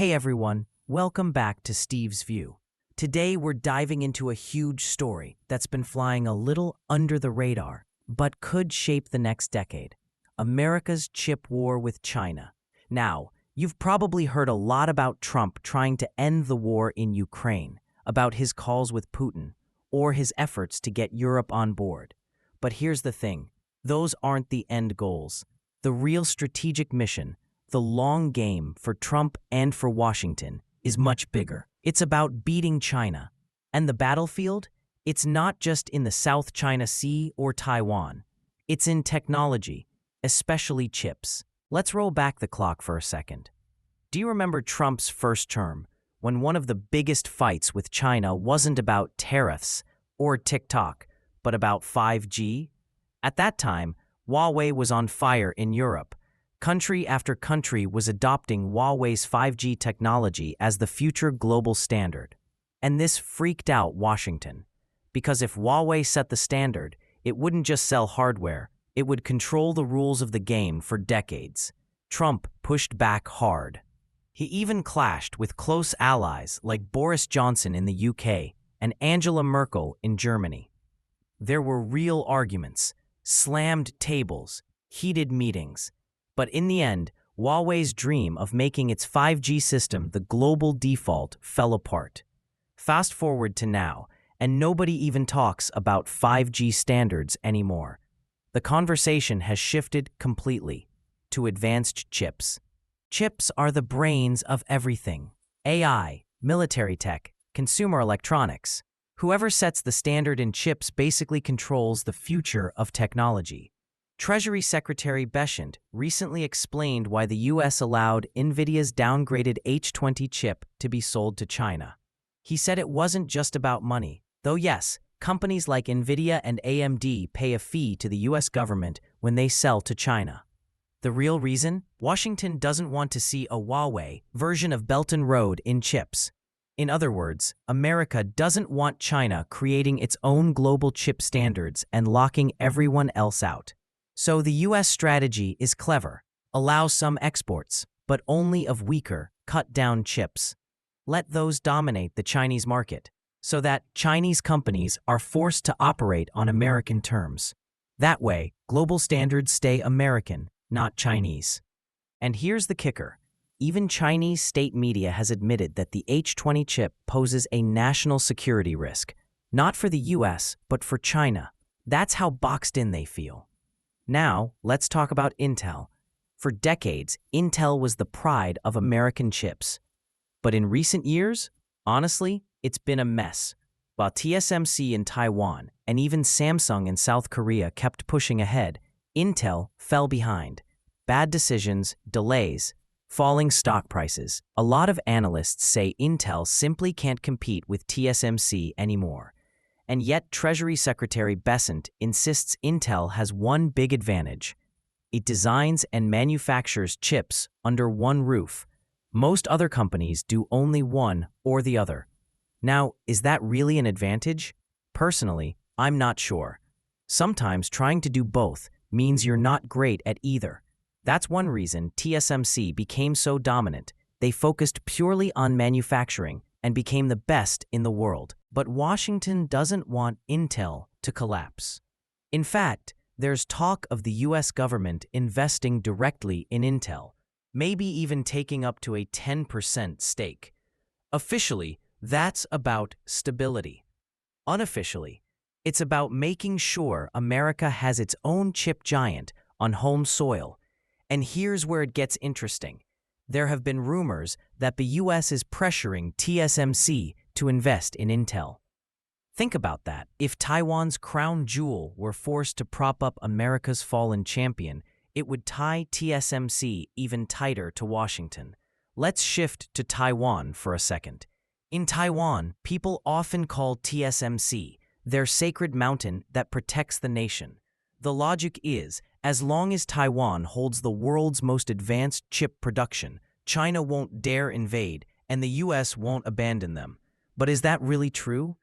Hey everyone, welcome back to Steve's View. Today we're diving into a huge story that's been flying a little under the radar, but could shape the next decade. America's chip war with China. Now, you've probably heard a lot about Trump trying to end the war in Ukraine, about his calls with Putin, or his efforts to get Europe on board. But here's the thing, those aren't the end goals. The real strategic mission, the long game for Trump and for Washington, is much bigger. It's about beating China. And the battlefield? It's not just in the South China Sea or Taiwan. It's in technology, especially chips. Let's roll back the clock for a second. Do you remember Trump's first term, when one of the biggest fights with China wasn't about tariffs or TikTok, but about 5G? At that time, Huawei was on fire in Europe. Country after country was adopting Huawei's 5G technology as the future global standard. And this freaked out Washington. Because if Huawei set the standard, it wouldn't just sell hardware, it would control the rules of the game for decades. Trump pushed back hard. He even clashed with close allies like Boris Johnson in the UK and Angela Merkel in Germany. There were real arguments, slammed tables, heated meetings. But in the end, Huawei's dream of making its 5G system the global default fell apart. Fast forward to now, and nobody even talks about 5G standards anymore. The conversation has shifted completely to advanced chips. Chips are the brains of everything. AI, military tech, consumer electronics. Whoever sets the standard in chips basically controls the future of technology. Treasury Secretary Bessent recently explained why the U.S. allowed NVIDIA's downgraded H20 chip to be sold to China. He said it wasn't just about money, though yes, companies like NVIDIA and AMD pay a fee to the U.S. government when they sell to China. The real reason? Washington doesn't want to see a Huawei version of Belt and Road in chips. In other words, America doesn't want China creating its own global chip standards and locking everyone else out. So the U.S. strategy is clever. Allow some exports, but only of weaker, cut-down chips. Let those dominate the Chinese market, so that Chinese companies are forced to operate on American terms. That way, global standards stay American, not Chinese. And here's the kicker. Even Chinese state media has admitted that the H20 chip poses a national security risk, not for the US, but for China. That's how boxed in they feel. Now, let's talk about Intel. For decades, Intel was the pride of American chips. But in recent years, honestly, it's been a mess. While TSMC in Taiwan and even Samsung in South Korea kept pushing ahead, Intel fell behind. Bad decisions, delays, falling stock prices. A lot of analysts say Intel simply can't compete with TSMC anymore. And yet Treasury Secretary Bessent insists Intel has one big advantage. It designs and manufactures chips under one roof. Most other companies do only one or the other. Now, is that really an advantage? Personally, I'm not sure. Sometimes trying to do both means you're not great at either. That's one reason TSMC became so dominant. They focused purely on manufacturing and became the best in the world. But Washington doesn't want Intel to collapse. In fact, there's talk of the US government investing directly in Intel, maybe even taking up to a 10% stake. Officially, that's about stability. Unofficially, it's about making sure America has its own chip giant on home soil. And here's where it gets interesting. There have been rumors that the US is pressuring TSMC to invest in Intel. Think about that. If Taiwan's crown jewel were forced to prop up America's fallen champion, it would tie TSMC even tighter to Washington. Let's shift to Taiwan for a second. In Taiwan, people often call TSMC their sacred mountain that protects the nation. The logic is, as long as Taiwan holds the world's most advanced chip production, China won't dare invade, and the US won't abandon them. But is that really true?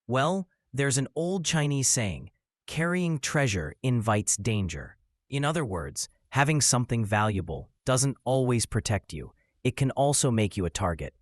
Well, there's an old Chinese saying, carrying treasure invites danger. In other words, having something valuable doesn't always protect you. it can also make you a target.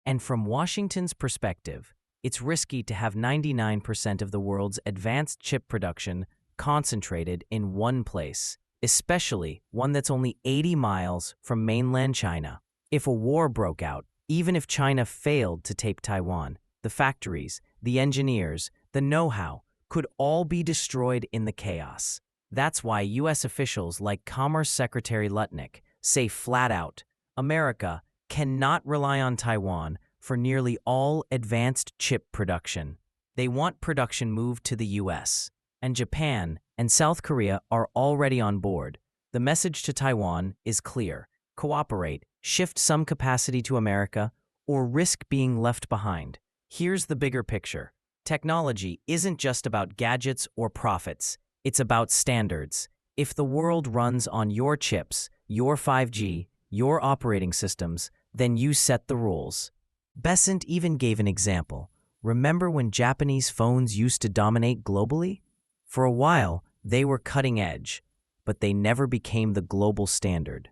And from Washington's perspective, it's risky to have 99% of the world's advanced chip production concentrated in one place, especially one that's only 80 miles from mainland China. If a war broke out, even if China failed to take Taiwan, the factories, the engineers, the know-how could all be destroyed in the chaos. That's why U.S. officials like Commerce Secretary Lutnick say flat out, America cannot rely on Taiwan for nearly all advanced chip production. They want production moved to the U.S., and Japan and South Korea are already on board. The message to Taiwan is clear: cooperate, shift some capacity to America, or risk being left behind. Here's the bigger picture. Technology isn't just about gadgets or profits. It's about standards. If the world runs on your chips, your 5G, your operating systems, then you set the rules. Besant even gave an example. Remember when Japanese phones used to dominate globally? For a while, they were cutting edge, but they never became the global standard.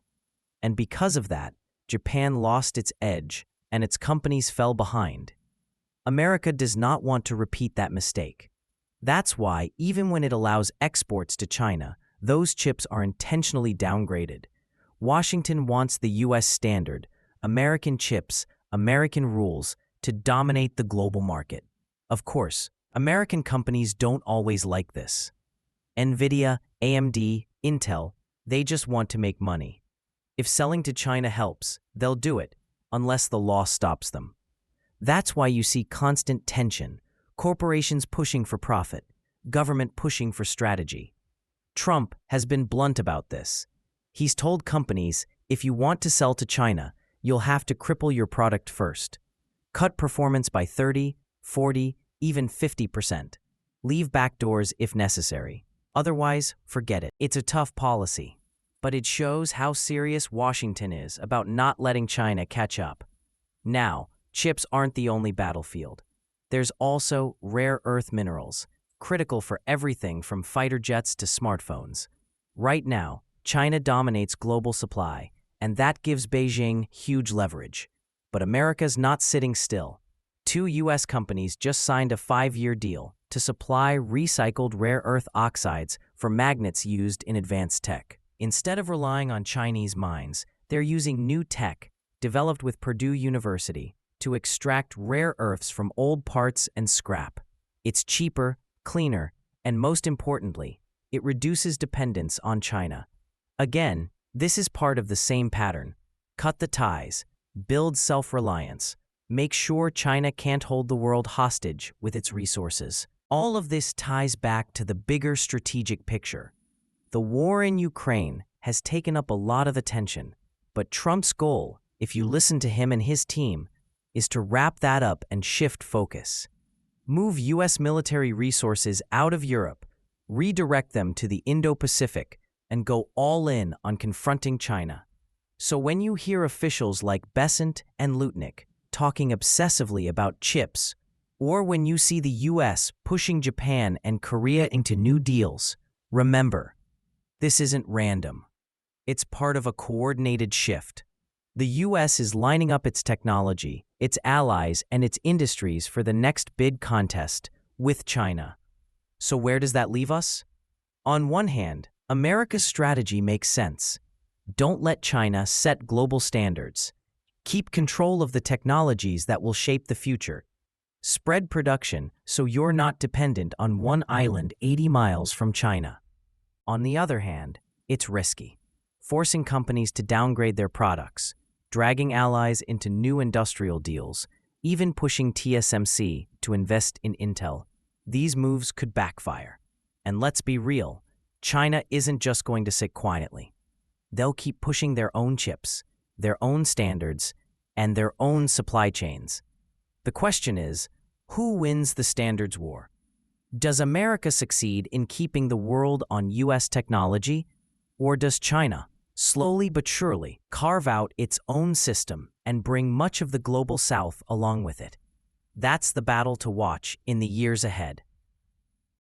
And because of that, Japan lost its edge, and its companies fell behind. America does not want to repeat that mistake. That's why, even when it allows exports to China, those chips are intentionally downgraded. Washington wants the U.S. standard, American chips, American rules, to dominate the global market. Of course, American companies don't always like this. NVIDIA, AMD, Intel, they just want to make money. If selling to China helps, they'll do it, unless the law stops them. That's why you see constant tension, corporations pushing for profit, government pushing for strategy. Trump has been blunt about this. He's told companies, if you want to sell to China, you'll have to cripple your product first. Cut performance by 30, 40, even 50%. Leave backdoors if necessary. Otherwise, forget it. It's a tough policy, but it shows how serious Washington is about not letting China catch up. Now, chips aren't the only battlefield. There's also rare earth minerals, critical for everything from fighter jets to smartphones. Right now, China dominates global supply, and that gives Beijing huge leverage. But America's not sitting still. 2 U.S. companies just signed a 5-year deal to supply recycled rare earth oxides for magnets used in advanced tech. Instead of relying on Chinese mines, they're using new tech, developed with Purdue University, to extract rare earths from old parts and scrap. It's cheaper, cleaner, and most importantly, it reduces dependence on China. Again, this is part of the same pattern. Cut the ties, build self-reliance, make sure China can't hold the world hostage with its resources. All of this ties back to the bigger strategic picture. The war in Ukraine has taken up a lot of attention, but Trump's goal, if you listen to him and his team, is to wrap that up and shift focus. Move U.S. military resources out of Europe, redirect them to the Indo-Pacific, and go all in on confronting China. So when you hear officials like Besant and Lutnick talking obsessively about chips, or when you see the U.S. pushing Japan and Korea into new deals, remember, this isn't random. It's part of a coordinated shift. The U.S. is lining up its technology, its allies, and its industries for the next big contest with China. So where does that leave us? On one hand, America's strategy makes sense. Don't let China set global standards. Keep control of the technologies that will shape the future. Spread production so you're not dependent on one island 80 miles from China. On the other hand, it's risky, forcing companies to downgrade their products, dragging allies into new industrial deals, even pushing TSMC to invest in Intel. These moves could backfire. And let's be real, China isn't just going to sit quietly. They'll keep pushing their own chips, their own standards, and their own supply chains. The question is, who wins the standards war? Does America succeed in keeping the world on U.S. technology, or does China, slowly but surely, carve out its own system and bring much of the global South along with it? That's the battle to watch in the years ahead.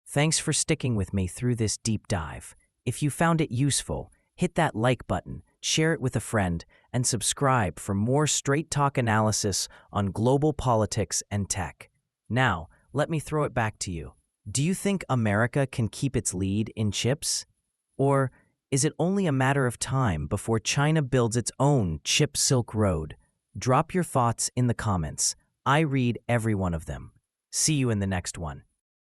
Thanks for sticking with me through this deep dive. If you found it useful, hit that like button, share it with a friend, and subscribe for more straight talk analysis on global politics and tech. Now, let me throw it back to you. Do you think America can keep its lead in chips? Or is it only a matter of time before China builds its own chip Silk Road? Drop your thoughts in the comments. I read every one of them. See you in the next one.